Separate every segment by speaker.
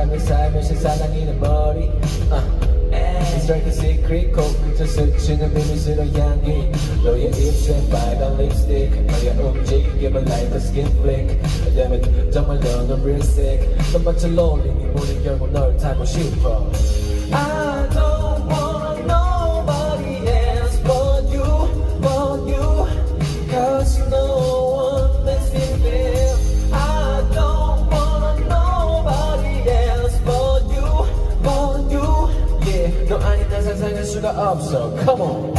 Speaker 1: 사랑을 살며시 사랑이는 머리 It's like a secret 코끝에 스치는 비밀스러운 향기 너의 입술에 빨간 립스틱 너의 움직임은 like a skin flick 왜냐면 정말 너는 real sick 너만처럼 어울리니 우리 결국 널 타고 싶어 I don't want nobody else but you Cause no one makes me feel I don't want nobody else but you Yeah, 너 아닌 난 상상할 수가 없어 Come on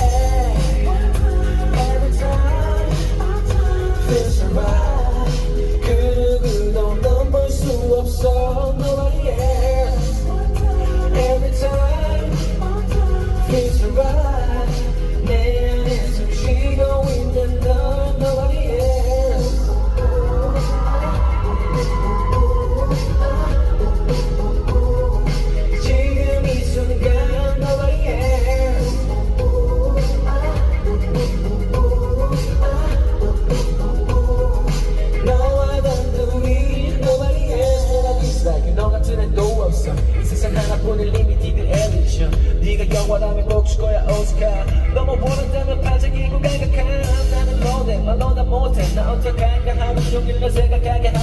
Speaker 1: Every time Feels alright 그 누구도 넌 볼 수 없어 Nobody else Every time Feels alright 내 안에 숨 쉬고 있는 넌 Nobody else 지금 이 순간 Nobody else 너와 단둘이 Nobody else 너가 비싸게 너 같은 애도 없어 이 세상 하나뿐인 리미티드 에디션 네가 영원하면 꼭 줄 거야 오스카 너무 오른다면 반짝이고 감각한 나는 너대 말로 다 못해 나 어떡할까 하루 종일 널 생각하게